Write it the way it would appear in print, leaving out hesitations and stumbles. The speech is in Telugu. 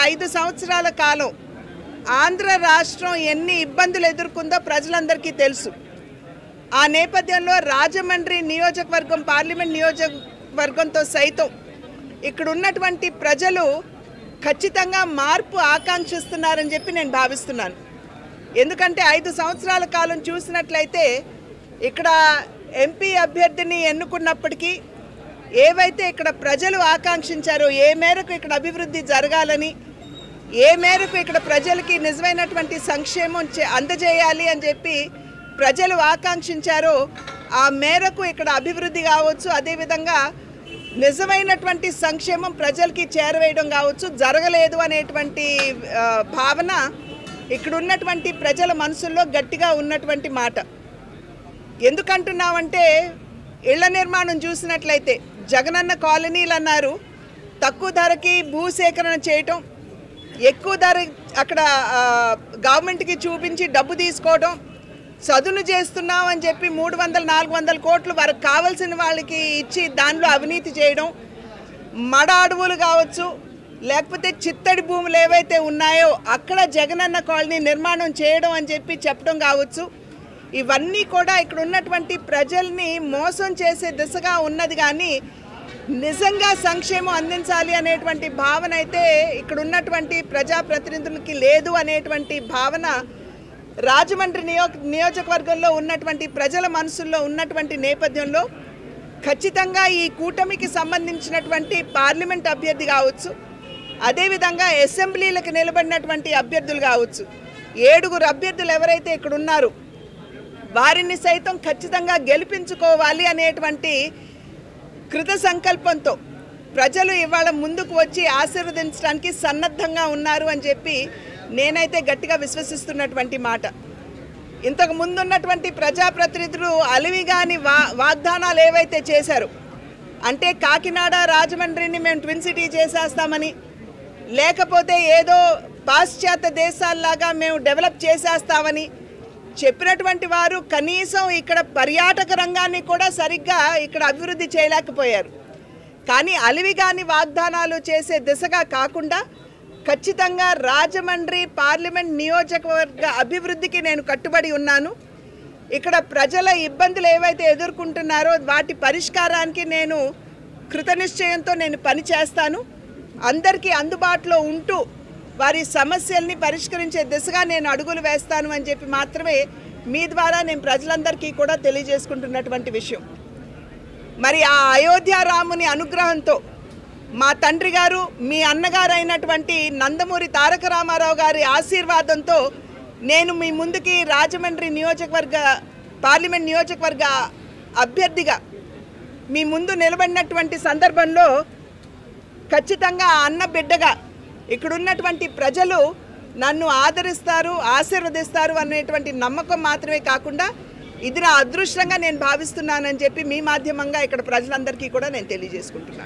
5 సంవత్సరాల కాలం ఆంధ్ర రాష్ట్రం ఎన్ని ఇబ్బందులు ఎదుర్కొందో ప్రజలందరికీ తెలుసు. ఆ నేపథ్యంలో రాజమండ్రి నియోజకవర్గం పార్లమెంట్ నియోజకవర్గంతో సైతం ఇక్కడ ఉన్నటువంటి ప్రజలు ఖచ్చితంగా మార్పు ఆకాంక్షిస్తున్నారని చెప్పి నేను భావిస్తున్నాను. ఎందుకంటే 5 సంవత్సరాల కాలం చూసినట్లయితే ఇక్కడ ఎంపీ అభ్యర్థిని ఎన్నుకున్నప్పటికీ ఏవైతే ఇక్కడ ప్రజలు ఆకాంక్షించారో, ఏ మేరకు ఇక్కడ అభివృద్ధి జరగాలని, ఏ మేరకు ఇక్కడ ప్రజలకి నిజమైనటువంటి సంక్షేమం అందజేయాలి అని చెప్పి ప్రజలు ఆకాంక్షించారో ఆ మేరకు ఇక్కడ అభివృద్ధి కావచ్చు, అదేవిధంగా నిజమైనటువంటి సంక్షేమం ప్రజలకి చేరవేయడం కావచ్చు జరగలేదు అనేటువంటి భావన ఇక్కడ ఉన్నటువంటి ప్రజల మనసుల్లో గట్టిగా ఉన్నటువంటి మాట. ఎందుకంటున్నామంటే ఇళ్ల నిర్మాణం చూసినట్లయితే జగనన్న కాలనీలు అన్నారు, తక్కువ ధరకి భూసేకరణ చేయటం, ఎక్కువ ధర అక్కడ గవర్నమెంట్కి చూపించి డబ్బు తీసుకోవడం, చదును చేస్తున్నాం అని చెప్పి 300-400 కోట్లు వరకు కావాల్సిన వాళ్ళకి ఇచ్చి దానిలో అవినీతి చేయడం, మడ అడవులు కావచ్చు, లేకపోతే చిత్తడి భూములు ఏవైతే ఉన్నాయో అక్కడ జగనన్న కాలనీ నిర్మాణం చేయడం అని చెప్పి చెప్పడం కావచ్చు. ఇవన్నీ కూడా ఇక్కడ ఉన్నటువంటి ప్రజల్ని మోసం చేసే దిశగా ఉన్నది, కానీ నిజంగా సంక్షేమం అందించాలి అనేటువంటి భావన అయితే ఇక్కడ ఉన్నటువంటి ప్రజాప్రతినిధులకి లేదు అనేటువంటి భావన రాజమండ్రి నియోజకవర్గంలో ఉన్నటువంటి ప్రజల మనసుల్లో ఉన్నటువంటి నేపథ్యంలో ఖచ్చితంగా ఈ కూటమికి సంబంధించినటువంటి పార్లమెంట్ అభ్యర్థి కావచ్చు, అదేవిధంగా అసెంబ్లీలకు నిలబడినటువంటి అభ్యర్థులు కావచ్చు, 7 అభ్యర్థులు ఎవరైతే ఇక్కడ ఉన్నారో వారిని సైతం ఖచ్చితంగా గెలిపించుకోవాలి అనేటువంటి కృత సంకల్పంతో ప్రజలు ఇవాళ ముందుకు వచ్చి ఆశీర్వదించడానికి సన్నద్ధంగా ఉన్నారు అని చెప్పి నేనైతే గట్టిగా విశ్వసిస్తున్నటువంటి మాట. ఇంతకు ముందు ఉన్నటువంటి ప్రజాప్రతినిధులు అలివిగాని వాగ్దానాలు ఏవైతే చేశారో, అంటే కాకినాడ రాజమండ్రిని మేము ట్విన్ సిటీ చేసేస్తామని, లేకపోతే ఏదో పాశ్చాత్య దేశాల్లాగా మేము డెవలప్ చేసేస్తామని చెప్పినటువంటి వారు కనీసం ఇక్కడ పర్యాటక రంగాన్ని కూడా సరిగ్గా ఇక్కడ అభివృద్ధి చేయలేకపోయారు. కానీ అలివిగాని వాగ్దానాలు చేసే దిశగా కాకుండా ఖచ్చితంగా రాజమండ్రి పార్లమెంట్ నియోజకవర్గ అభివృద్ధికి నేను కట్టుబడి ఉన్నాను. ఇక్కడ ప్రజల ఇబ్బందులు ఏవైతే ఎదుర్కొంటున్నారో వాటి పరిష్కారానికి నేను కృతనిశ్చయంతో నేను పనిచేస్తాను. అందరికీ అందుబాటులో ఉంటూ వారి సమస్యల్ని పరిష్కరించే దిశగా నేను అడుగులు వేస్తాను అని చెప్పి మాత్రమే మీ ద్వారా నేను ప్రజలందరికీ కూడా తెలియజేసుకుంటున్నటువంటి విషయం. మరి ఆ అయోధ్య రాముని అనుగ్రహంతో మా తండ్రి గారు, మీ అన్నగారు అయినటువంటి నందమూరి తారక రామారావు గారి ఆశీర్వాదంతో నేను మీ ముందుకి రాజమండ్రి పార్లమెంట్ నియోజకవర్గ అభ్యర్థిగా మీ ముందు నిలబడినటువంటి సందర్భంలో ఖచ్చితంగా ఆ అన్న బిడ్డగా ఇక్కడున్నటువంటి ప్రజలు నన్ను ఆదరిస్తారు, ఆశీర్వదిస్తారు అనేటువంటి నమ్మకం మాత్రమే కాకుండా ఇది నా అదృష్టంగా నేను భావిస్తున్నానని చెప్పి మీ మాధ్యమంగా ఇక్కడ ప్రజలందరికీ కూడా నేను తెలియజేసుకుంటున్నాను.